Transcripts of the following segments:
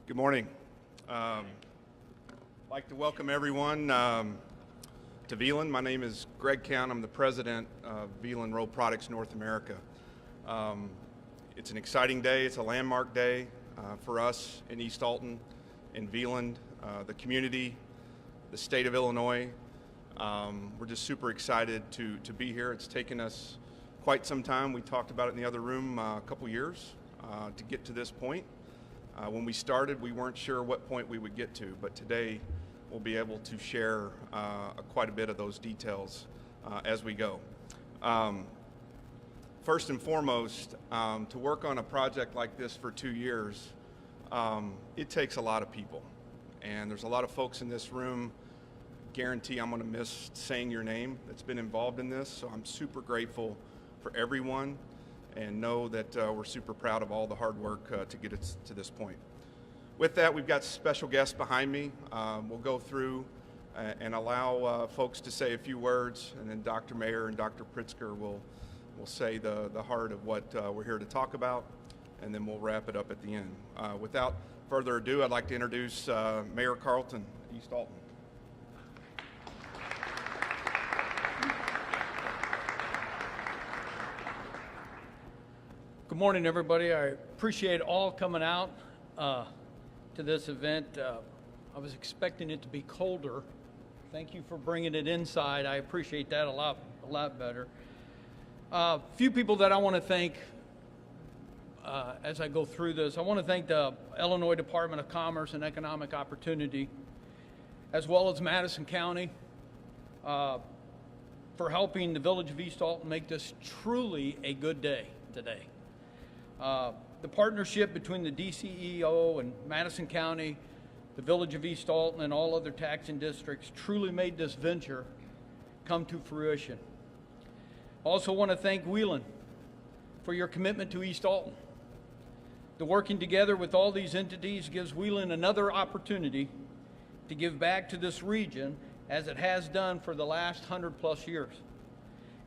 Good morning. I'd like to welcome everyone to Wieland. My name is Greg Count. I'm the president of Wieland Rolled Products North America. It's an exciting day. It's a landmark day for us in East Alton, in Wieland, the community, the state of Illinois. We're just super excited to be here. It's taken us quite some time. We talked about it in the other room a couple years to get to this point. When we started, we weren't sure what point we would get to, but today we'll be able to share quite a bit of those details as we go. First and foremost, to work on a project like this for 2 years, it takes a lot of people. And there's a lot of folks in this room, guarantee I'm going to miss saying your name, that's been involved in this, so I'm super grateful for everyone. And know that we're super proud of all the hard work to get us to this point. With that, we've got special guests behind me. We'll go through and allow folks to say a few words, and then Dr. Mayer and Dr. Pritzker will say the heart of what we're here to talk about, and then we'll wrap it up at the end. Without further ado, I'd like to introduce Mayor Carlton, East Alton. Good morning, everybody. I appreciate all coming out to this event. I was expecting it to be colder. Thank you for bringing it inside. I appreciate that a lot better. A few people that I want to thank as I go through this. I want to thank the Illinois Department of Commerce and Economic Opportunity, as well as Madison County, for helping the Village of East Alton make this truly a good day today. The partnership between the DCEO and Madison County, the Village of East Alton, and all other taxing districts truly made this venture come to fruition. I also want to thank Wieland for your commitment to East Alton. The working together with all these entities gives Wieland another opportunity to give back to this region as it has done for the last 100+ years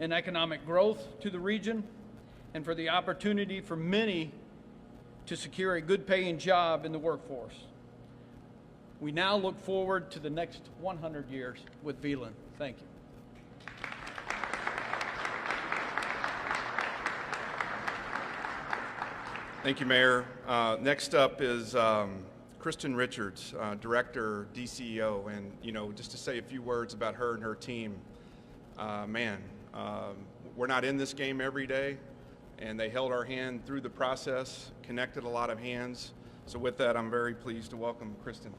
in economic growth to the region, and for the opportunity for many to secure a good paying job in the workforce. We now look forward to the next 100 years with Wieland. Thank you. Thank you, Mayor. Next up is Kristen Richards, Director, DCEO, and just to say a few words about her and her team. We're not in this game every day, and they held our hand through the process, connected a lot of hands. So with that, I'm very pleased to welcome Kristen.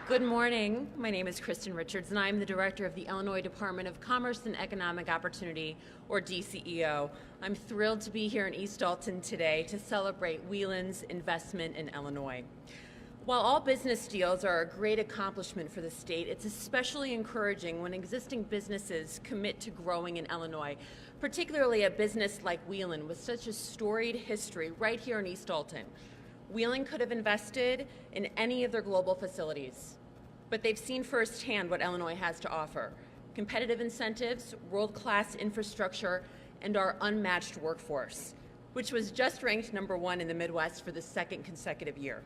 Good morning. My name is Kristen Richards, and I'm the director of the Illinois Department of Commerce and Economic Opportunity, or DCEO. I'm thrilled to be here in East Alton today to celebrate Wieland's investment in Illinois. While all business deals are a great accomplishment for the state, it's especially encouraging when existing businesses commit to growing in Illinois, particularly a business like Wieland with such a storied history right here in East Alton. Wieland could have invested in any of their global facilities, but they've seen firsthand what Illinois has to offer: competitive incentives, world-class infrastructure, and our unmatched workforce, which was just ranked #1 in the Midwest for the second consecutive year.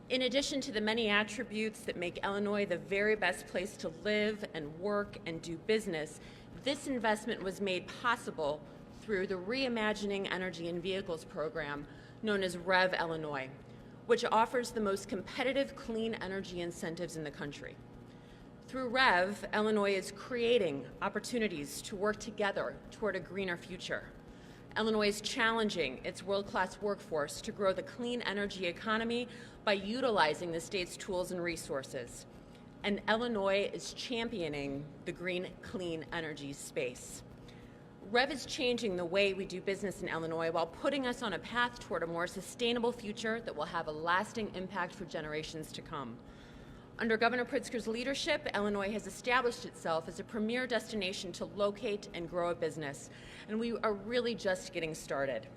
In addition to the many attributes that make Illinois the very best place to live and work and do business, this investment was made possible through the Reimagining Energy and Vehicles program known as REV Illinois, which offers the most competitive clean energy incentives in the country. Through REV, Illinois is creating opportunities to work together toward a greener future. Illinois is challenging its world-class workforce to grow the clean energy economy by utilizing the state's tools and resources. And Illinois is championing the green, clean energy space. REV is changing the way we do business in Illinois while putting us on a path toward a more sustainable future that will have a lasting impact for generations to come. Under Governor Pritzker's leadership, Illinois has established itself as a premier destination to locate and grow a business, and we are really just getting started.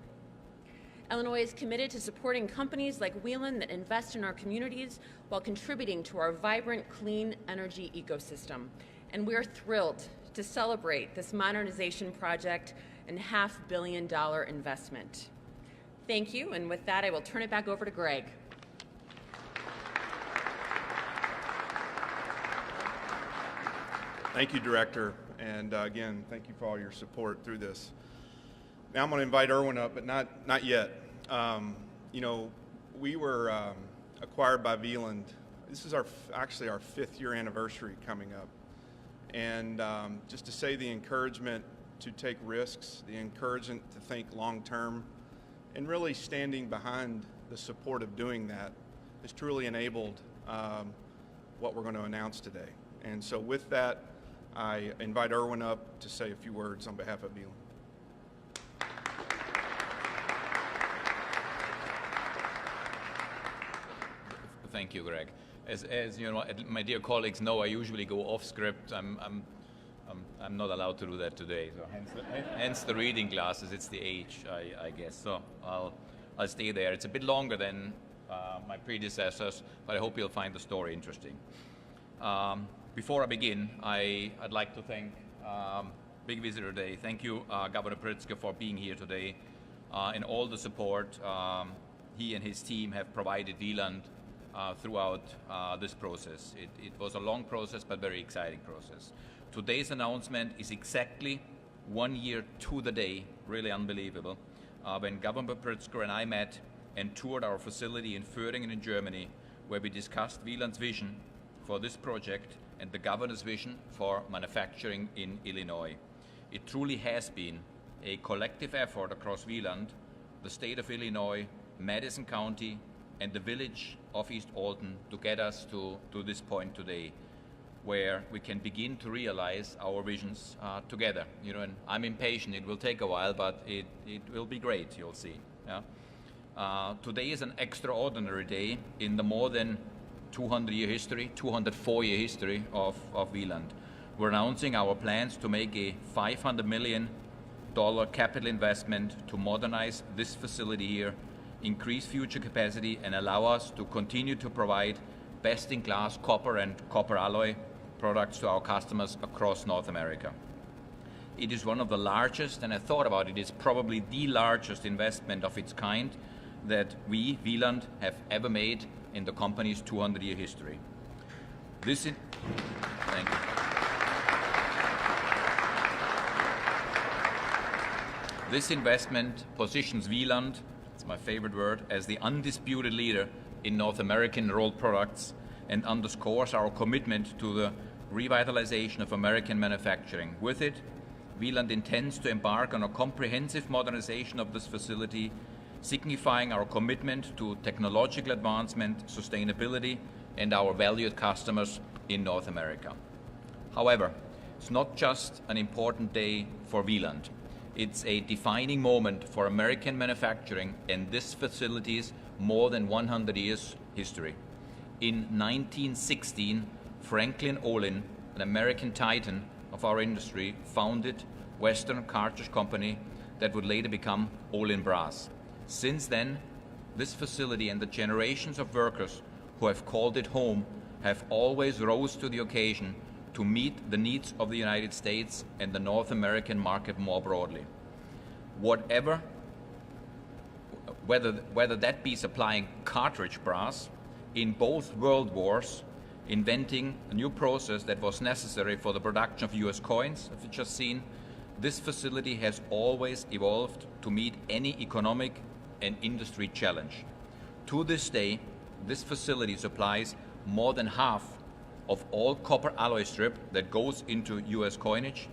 Illinois is committed to supporting companies like Wieland that invest in our communities while contributing to our vibrant, clean energy ecosystem. And we're thrilled to celebrate this modernization project and $500 million investment. Thank you, and with that, I will turn it back over to Greg. Thank you, Director, and again, thank you for all your support through this. Now I'm going to invite Erwin up, but not yet. You know, we were acquired by Wieland. This is actually our 5th year anniversary coming up, and just to say the encouragement to take risks, the encouragement to think long term, and really standing behind the support of doing that has truly enabled what we're going to announce today. And so with that, I invite Erwin up to say a few words on behalf of Wieland. Thank you, Greg. As you know, my dear colleagues know, I usually go off script. I'm not allowed to do that today. So hence the reading glasses. It's the age, I guess. So I'll stay there. It's a bit longer than my predecessors, but I hope you'll find the story interesting. Before I begin, I'd like to thank Big Visitor Day. Thank you, Governor Pritzker, for being here today and all the support he and his team have provided Wieland throughout this process. It was a long process, but very exciting process. Today's announcement is exactly 1 year to the day, really unbelievable, when Governor Pritzker and I met and toured our facility in Föhringen in Germany, where we discussed Wieland's vision for this project and the governor's vision for manufacturing in Illinois. It truly has been a collective effort across Wieland, the state of Illinois, Madison County, and the village of East Alton to get us to this point today, where we can begin to realize our visions together. You know, and I'm impatient. It will take a while, but it will be great. You'll see. Yeah? Today is an extraordinary day in the more than 204-year history of Wieland. We're announcing our plans to make a $500 million capital investment to modernize this facility here, increase future capacity, and allow us to continue to provide best-in-class copper and copper alloy products to our customers across North America. It is one of the largest, and I thought about it, it's probably the largest investment of its kind that we, Wieland, have ever made in the company's 200-year history. Thank you. This investment positions Wieland, it's my favorite word, as the undisputed leader in North American rolled products and underscores our commitment to the revitalization of American manufacturing. With it, Wieland intends to embark on a comprehensive modernization of this facility, signifying our commitment to technological advancement, sustainability, and our valued customers in North America. However, it's not just an important day for Wieland. It's a defining moment for American manufacturing and this facility's more than 100 years history. In 1916, Franklin Olin, an American titan of our industry, founded Western Cartridge Company that would later become Olin Brass. Since then, this facility and the generations of workers who have called it home have always rose to the occasion to meet the needs of the United States and the North American market more broadly. Whether that be supplying cartridge brass in both world wars, inventing a new process that was necessary for the production of US coins, as we've just seen, this facility has always evolved to meet any economic and industry challenge. To this day, this facility supplies more than half of all copper alloy strip that goes into US coinage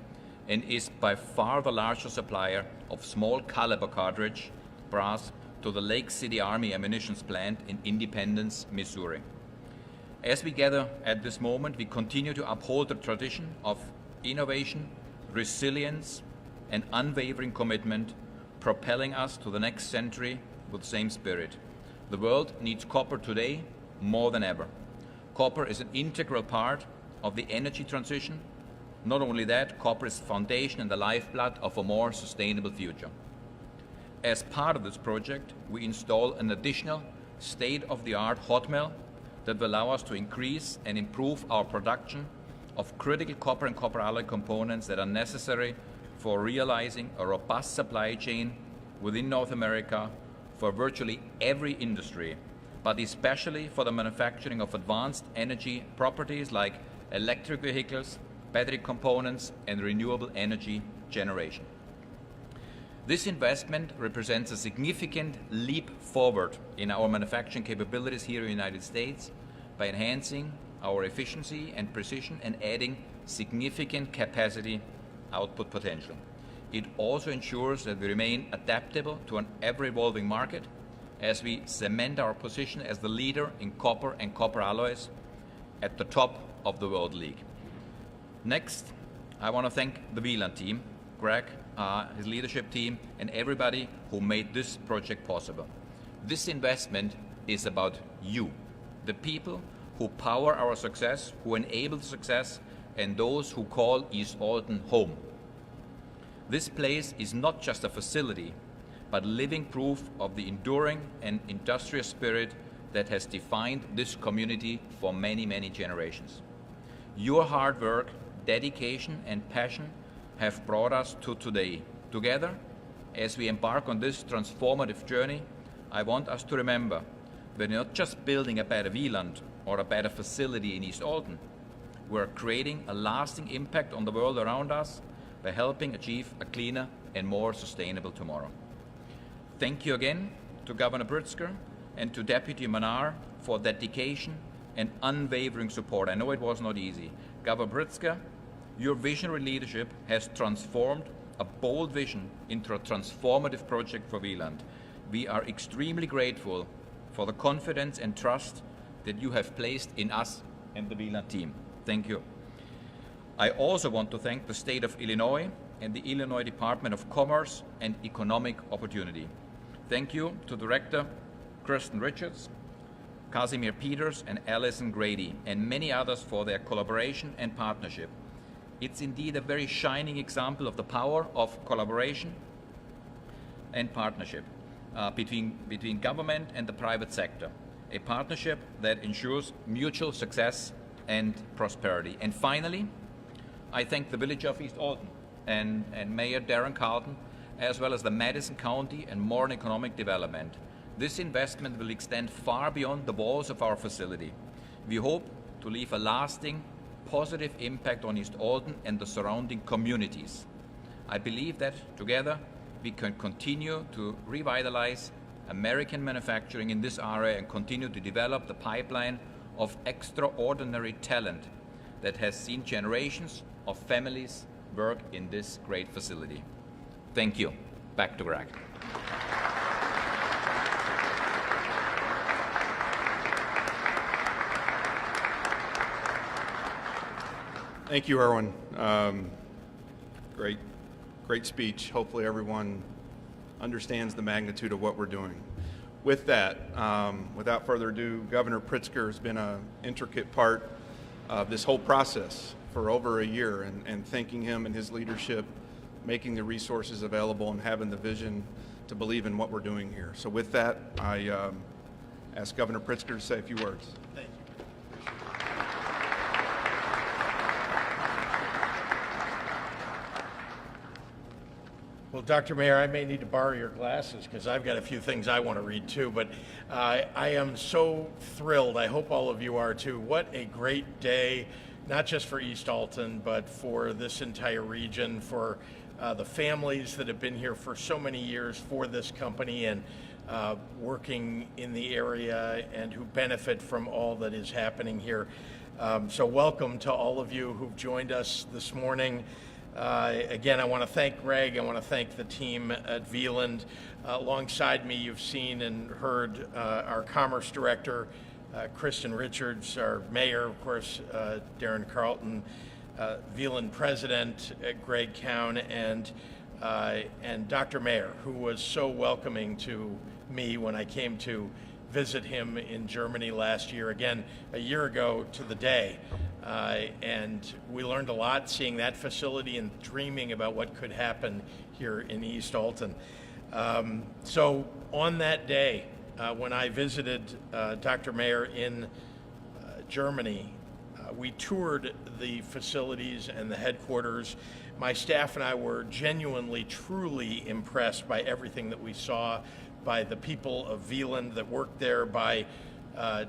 and is by far the largest supplier of small caliber cartridge brass to the Lake City Army Ammunitions Plant in Independence, Missouri. As we gather at this moment, we continue to uphold the tradition of innovation, resilience, and unwavering commitment, propelling us to the next century with the same spirit. The world needs copper today more than ever. Copper is an integral part of the energy transition. Not only that, copper is the foundation and the lifeblood of a more sustainable future. As part of this project, we install an additional state-of-the-art hot mill that will allow us to increase and improve our production of critical copper and copper alloy components that are necessary for realizing a robust supply chain within North America for virtually every industry, but especially for the manufacturing of advanced energy properties like electric vehicles, battery components, and renewable energy generation. This investment represents a significant leap forward in our manufacturing capabilities here in the United States by enhancing our efficiency and precision and adding significant capacity output potential. It also ensures that we remain adaptable to an ever-evolving market as we cement our position as the leader in copper and copper alloys at the top of the world league. Next, I want to thank the Wieland team, Greg, his leadership team, and everybody who made this project possible. This investment is about you, the people who power our success, who enable success, and those who call East Alton home. This place is not just a facility, but living proof of the enduring and industrious spirit that has defined this community for many, many generations. Your hard work, dedication, and passion have brought us to today. Together, as we embark on this transformative journey, I want us to remember we're not just building a better Wieland or a better facility in East Alton. We're creating a lasting impact on the world around us by helping achieve a cleaner and more sustainable tomorrow. Thank you again to Governor Pritzker and to Deputy Manar for dedication and unwavering support. I know it was not easy. Governor Pritzker, your visionary leadership has transformed a bold vision into a transformative project for Wieland. We are extremely grateful for the confidence and trust that you have placed in us and the Wieland team. Thank you. I also want to thank the state of Illinois and the Illinois Department of Commerce and Economic Opportunity. Thank you to Director Kristen Richards, Casimir Peters, and Alison Grady, and many others for their collaboration and partnership. It's indeed a very shining example of the power of collaboration and partnership between government and the private sector, a partnership that ensures mutual success and prosperity. And finally, I thank the Village of East Alton and Mayor Darren Carlton, as well as the Madison County and Moran Economic Development. This investment will extend far beyond the walls of our facility. We hope to leave a lasting, positive impact on East Alton and the surrounding communities. I believe that together we can continue to revitalize American manufacturing in this area and continue to develop the pipeline of extraordinary talent that has seen generations of families work in this great facility. Thank you. Back to Greg. Thank you, Erwin. Great speech. Hopefully everyone understands the magnitude of what we're doing. With that, without further ado, Governor Pritzker has been an intricate part of this whole process for over a year, and thanking him and his leadership, making the resources available and having the vision to believe in what we're doing here. So with that, I ask Governor Pritzker to say a few words. Thank you. Well, Dr. Mayor, I may need to borrow your glasses because I've got a few things I want to read too, but I am so thrilled. I hope all of you are too. What a great day, not just for East Alton, but for this entire region, for the families that have been here for so many years for this company and working in the area and who benefit from all that is happening here. So welcome to all of you who've joined us this morning. Again, I want to thank Greg. I want to thank the team at Wieland. Alongside me, you've seen and heard our Commerce Director, Kristen Richards, our Mayor, of course, Darren Carlton, Wieland President, Greg Cowan, and Dr. Mayer, who was so welcoming to me when I came to visit him in Germany last year, again, a year ago to the day. And we learned a lot seeing that facility and dreaming about what could happen here in East Alton. So on that day, when I visited Dr. Mayer in Germany, we toured the facilities and the headquarters. my staff and I were genuinely, truly impressed by everything that we saw, by the people of Wieland that worked there, by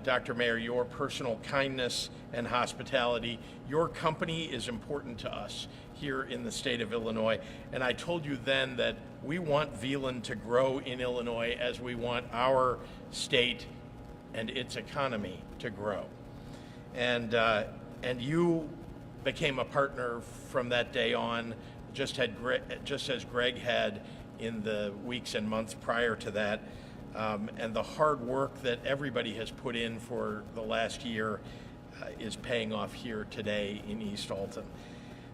Dr. Mayer, your personal kindness and hospitality. Your company is important to us here in the state of Illinois. And I told you then that we want Wieland to grow in Illinois as we want our state and its economy to grow. And you became a partner from that day on, just as Greg had in the weeks and months prior to that. And the hard work that everybody has put in for the last year is paying off here today in East Alton.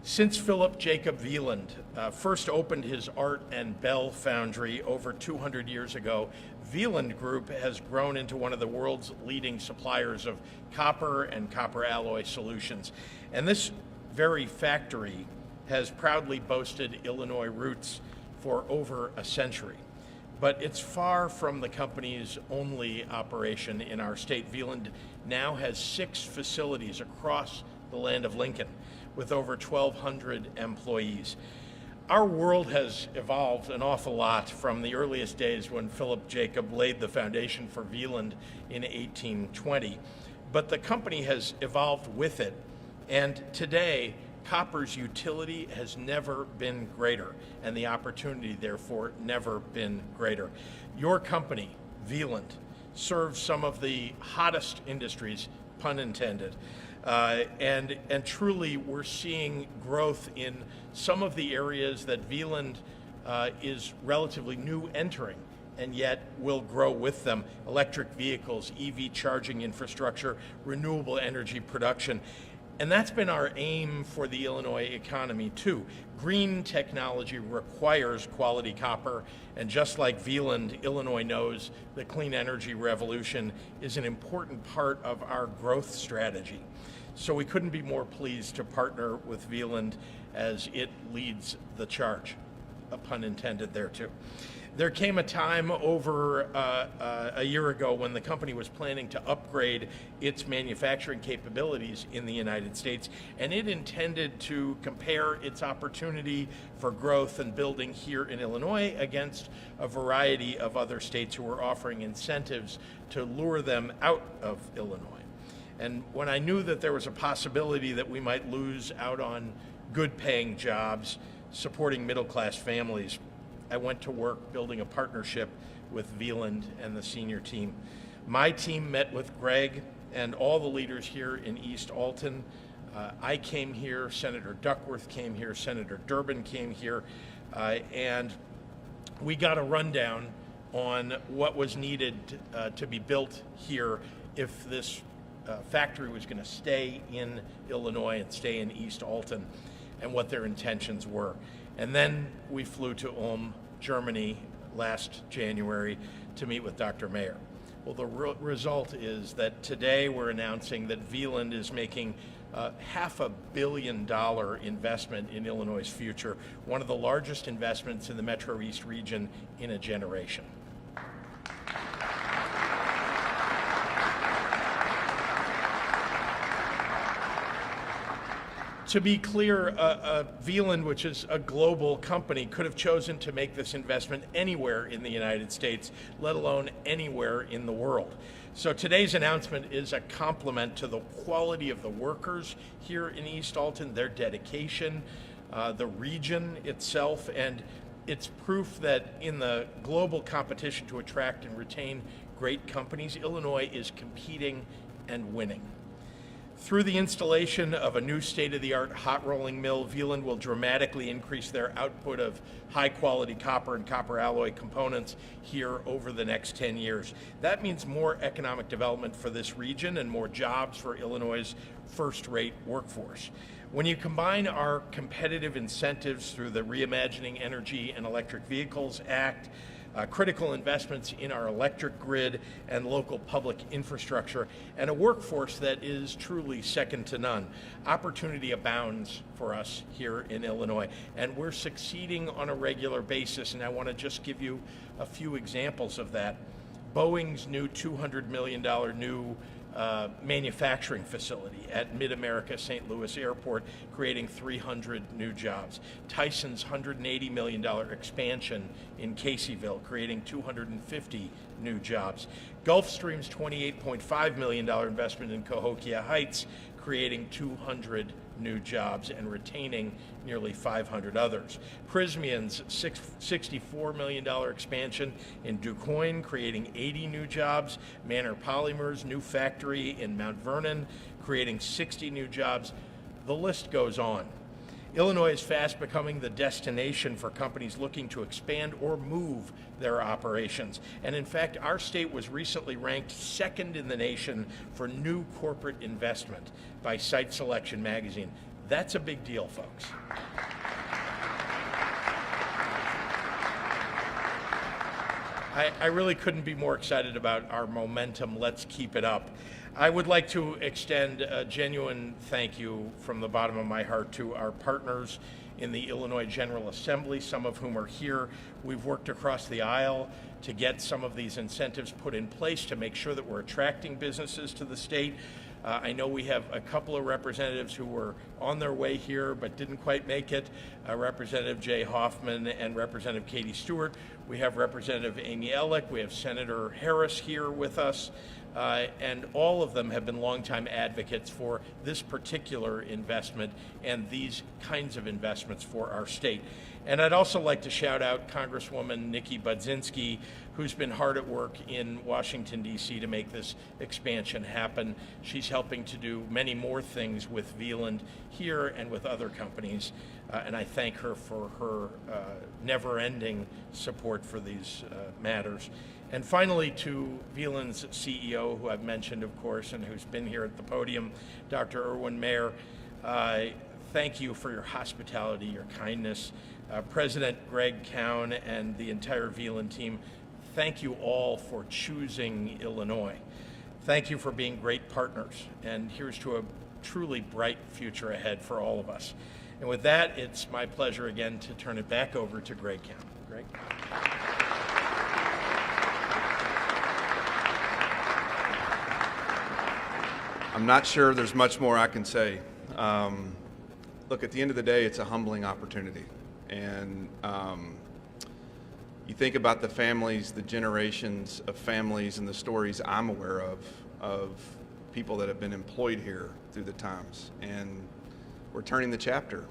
Since Philip Jacob Wieland first opened his art and bell foundry over 200 years ago, Wieland Group has grown into one of the world's leading suppliers of copper and copper alloy solutions. And this very factory has proudly boasted Illinois roots for over a century. But it's far from the company's only operation in our state. Wieland now has 6 facilities across the land of Lincoln with over 1,200 employees. Our world has evolved an awful lot from the earliest days when Philip Jacob laid the foundation for Wieland in 1820, but the company has evolved with it, and today copper's utility has never been greater, and the opportunity, therefore, never been greater. Your company, Wieland, serves some of the hottest industries, pun intended, and truly we're seeing growth in some of the areas that Wieland is relatively new entering, and yet will grow with them: electric vehicles, EV charging infrastructure, renewable energy production. And that's been our aim for the Illinois economy too. Green technology requires quality copper, and just like Wieland, Illinois knows the clean energy revolution is an important part of our growth strategy. So we couldn't be more pleased to partner with Wieland as it leads the charge, a pun intended there too. There came a time over a year ago when the company was planning to upgrade its manufacturing capabilities in the United States, and it intended to compare its opportunity for growth and building here in Illinois against a variety of other states who were offering incentives to lure them out of Illinois. And when I knew that there was a possibility that we might lose out on good-paying jobs supporting middle-class families, I went to work building a partnership with Wieland and the senior team. My team met with Greg and all the leaders here in East Alton. I came here, Senator Duckworth came here, Senator Durbin came here, and we got a rundown on what was needed to be built here if this factory was going to stay in Illinois and stay in East Alton, and what their intentions were. And then we flew to Ulm, Germany last January to meet with Dr. Mayer. Well, the result is that today we're announcing that Wieland is making a $500 million investment in Illinois' future, one of the largest investments in the Metro East region in a generation. To be clear, Wieland, which is a global company, could have chosen to make this investment anywhere in the United States, let alone anywhere in the world. So today's announcement is a compliment to the quality of the workers here in East Alton, their dedication, the region itself, and it's proof that in the global competition to attract and retain great companies, Illinois is competing and winning. Through the installation of a new state-of-the-art hot rolling mill, Wieland will dramatically increase their output of high-quality copper and copper alloy components here over the next 10 years. That means more economic development for this region and more jobs for Illinois' first-rate workforce. When you combine our competitive incentives through the Reimagining Energy and Electric Vehicles Act, critical investments in our electric grid and local public infrastructure, and a workforce that is truly second to none, opportunity abounds for us here in Illinois, and we're succeeding on a regular basis. And I want to just give you a few examples of that. Boeing's new $200 million new manufacturing facility at Mid-America St. Louis Airport, creating 300 new jobs. Tyson's $180 million expansion in Caseyville, creating 250 new jobs. Gulfstream's $28.5 million investment in Cahokia Heights, creating 200 new jobs and retaining nearly 500 others. Prysmian's $64 million expansion in DuQuoin, creating 80 new jobs. Manor Polymer's new factory in Mount Vernon, creating 60 new jobs. The list goes on. Illinois is fast becoming the destination for companies looking to expand or move their operations. And in fact, our state was recently ranked second in the nation for new corporate investment by Site Selection magazine. That's a big deal, folks. I really couldn't be more excited about our momentum. Let's keep it up. I would like to extend a genuine thank you from the bottom of my heart to our partners in the Illinois General Assembly, some of whom are here. We've worked across the aisle to get some of these incentives put in place to make sure that we're attracting businesses to the state. I know we have a couple of representatives who were on their way here but didn't quite make it, Representative Jay Hoffman and Representative Katie Stewart. We have Representative Amy Ellick. We have Senator Harris here with us. And all of them have been longtime advocates for this particular investment and these kinds of investments for our state. And I'd also like to shout out Congresswoman Nikki Budzinski, who's been hard at work in Washington, D.C. to make this expansion happen. She's helping to do many more things with Wieland here and with other companies. And I thank her for her never-ending support for these matters. And finally, to Wieland's CEO, who I've mentioned, of course, and who's been here at the podium, Dr. Erwin Mayer, thank you for your hospitality, your kindness. President Greg Cowan and the entire Wieland team, thank you all for choosing Illinois. Thank you for being great partners. And here's to a truly bright future ahead for all of us. And with that, it's my pleasure again to turn it back over to Greg Cowan. Greg? I'm not sure there's much more I can say. Look, at the end of the day, it's a humbling opportunity. And you think about the families, the generations of families and the stories I'm aware of people that have been employed here through the times. And we're turning the chapter.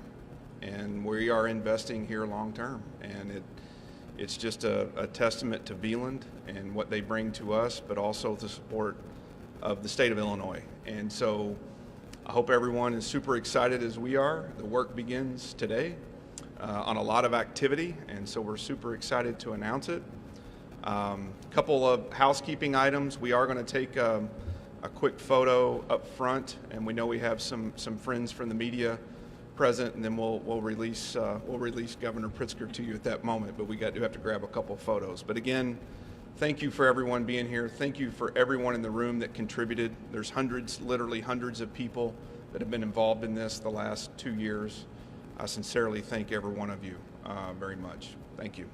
And we are investing here long term. And it's just a testament to Wieland and what they bring to us, but also the support of the state of Illinois. And so I hope everyone is super excited as we are. The work begins today on a lot of activity, and so we're super excited to announce it. Couple of housekeeping items. We are going to take a quick photo up front, and we know we have some friends from the media present, and then we'll release Governor Pritzker to you at that moment. But we do have to grab a couple photos. But again, thank you for everyone being here. Thank you for everyone in the room that contributed. There's hundreds, literally hundreds of people that have been involved in this the last 2 years. I sincerely thank every one of you very much. Thank you.